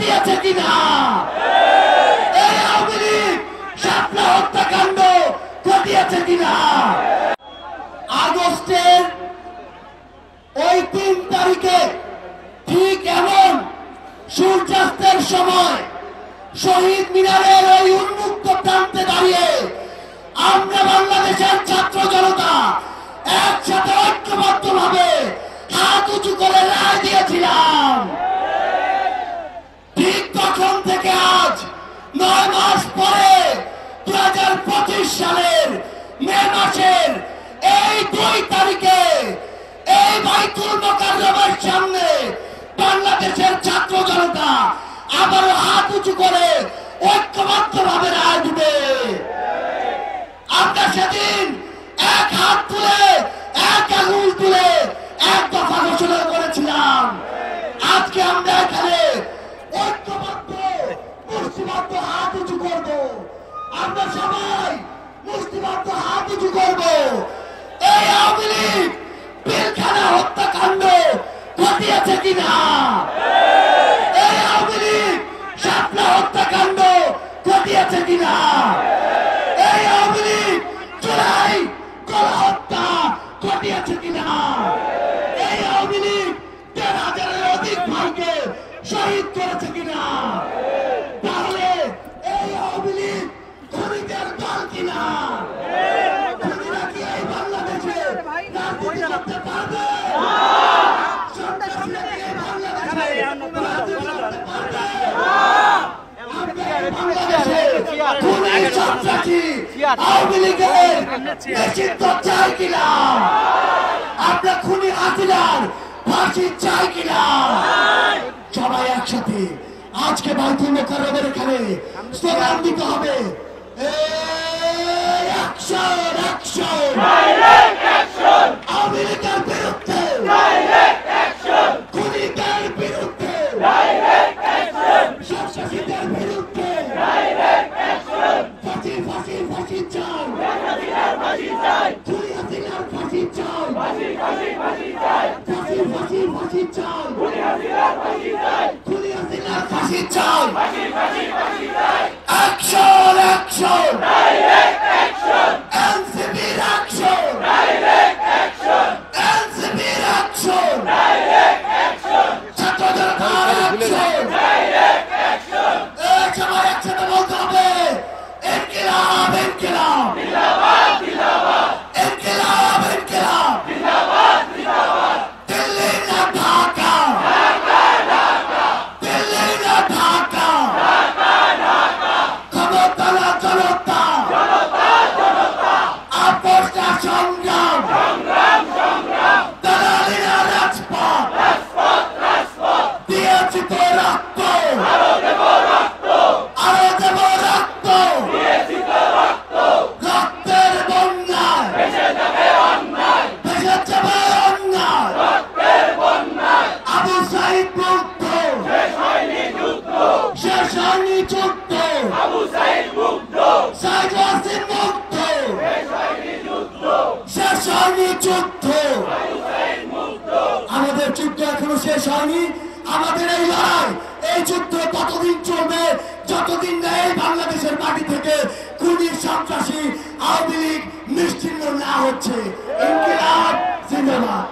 ঘটিয়েছে কিনা? এই আওয়ামী লীগ শাপলা হত্যাকাণ্ড ঘটিয়েছে কিনা? আগস্টের ওই 3 তারিখে ঠিক এমন সূর্যাস্তের সময় শহীদ মিনারের ওই উন্মুক্ত প্রান্তে দাঁড়িয়ে আমরা বাংলাদেশের ছাত্র জনতা একসাথে ঐক্যবদ্ধভাবে হাত উঁচু করে রায় দিয়েছিলাম। ঠিক তখন থেকে আজ 9 মাস পরে 2025 সালের মে মাসের এই 2 তারিখে এই বাইতুল মোকাররমের সামনে বাংলাদেশের ছাত্র জনতা আবারও হাত উঁচু করে ঐক্যবদ্ধভাবে রায় দিবে। আমরা সেদিন এক হাত তুলে এক আঙুল তুলে এক দফা ঘোষণা করেছিলাম। আজকে আমরা এখানে ঐক্যবদ্ধ মুষ্টিবদ্ধ হাত উঁচু করব। আমরা সবাই মুষ্টিবদ্ধ হাত উঁচু করব। এই আওয়ামী লীগ পিলখানা হত্যাকাণ্ড ঘটিয়েছে কিনা? এই আওয়ামী লীগ শাপলা হত্যাকাণ্ড ঘটিয়েছে কিনা? এই আওয়ামী লীগ জুলাই গণহত্যা ঘটিয়েছে কিনা? এই আওয়ামী লীগ ১৩,০০০-এর অধিক ভাইকে শহীদ করেছে কিনা? তাহলে এই আওয়ামী লীগ খুনিদের দল কিনা? খুনিরা কি এই বাংলাদেশে রাজনীতি করতে পারবে? সন্ত্রাসীরা কি এই বাংলাদেশে রাজনীতি করতে পারবে? খুনি সন্ত্রাসী আওয়ামী লীগের নিষিদ্ধ চাই কিনা? আমরা খুনি হাসিনার ফাঁসি চাই কিনা? সবাই একসাথে আজকে বাইতুল মোকাররমের এখানে স্লোগান দিতে হবে। Action action direct action Awami লীগের বিরুদ্ধে ডাইরেক্ট অ্যাকশন খুনিদের বিরুদ্ধে ডাইরেক্ট অ্যাকশন সন্ত্রাসীদের বিরুদ্ধে ডাইরেক্ট অ্যাকশন ফাঁসি ফাঁসি ফাঁসি চাই হাসিনার ফাঁসি চাই খুনি হাসিনার ফাঁসি চাই ফাঁসি ফাঁসি ফাঁসি চাই ফাঁসি ফাঁসি ফাঁসি চাই খুনি হাসিনার ফাঁসি চাই খুনি হাসিনার ফাঁসি চাই ফাঁসি ফাঁসি ফাঁসি চাই অ্যাকশন অ্যাকশন ডাইরেক্ট অ্যাকশন এনসিপির অ্যাকশন ডাইরেক্ট অ্যাকশন এনসিপির অ্যাকশন ডাইরেক্ট অ্যাকশন ছাত্র জনতার অ্যাকশন ডাইরেক্ট অ্যাকশন সবাই একসাথে বলতে হবে ইনকিলাব ইনকিলাব জিন্দাবাদ জিন্দাবাদ ইনকিলাব ইনকিলাব জিন্দাবাদ জিন্দাবাদ দিল্লি না ঢাকা ঢাকা ঢাকা দিল্লি না ঢাকা ঢাকা ঢাকা ক্ষমতা না জনতা জনতা জনতা আপোষ না সংগ্রাম সংগ্রাম সংগ্রাম দালালি না রাজপথ রাজপথ রাজপথ দিয়েছি তো রক্ত আরো দেব রক্ত আরো দেব রক্ত দিয়েছি তো রক্ত রক্তের বন্যায় ভেসে যাবে অন্যায় ভেসে যাবে অন্যায় রক্তের বন্যায় আবু সাঈদ মুগ্ধ শেষ হয়নি যুদ্ধ শেষ হয়নি যুদ্ধ আবু সাঈদ মুগ্ধ সাঈদ ওয়াসিম মুগ্ধ শেষ হয়নি যুদ্ধ শেষ হয়নি যুদ্ধ আবু সাঈদ মুগ্ধ আমাদের যুদ্ধ এখনো শেষ হয়নি। আমাদের এই লড়াই এই যুদ্ধ ততদিন চলবে যতদিন না এই বাংলাদেশের মাটি থেকে খুনি সন্ত্রাসী আওয়ামী লীগ নিশ্চিহ্ন না হচ্ছে। ইনকিলাব জিন্দাবাদ।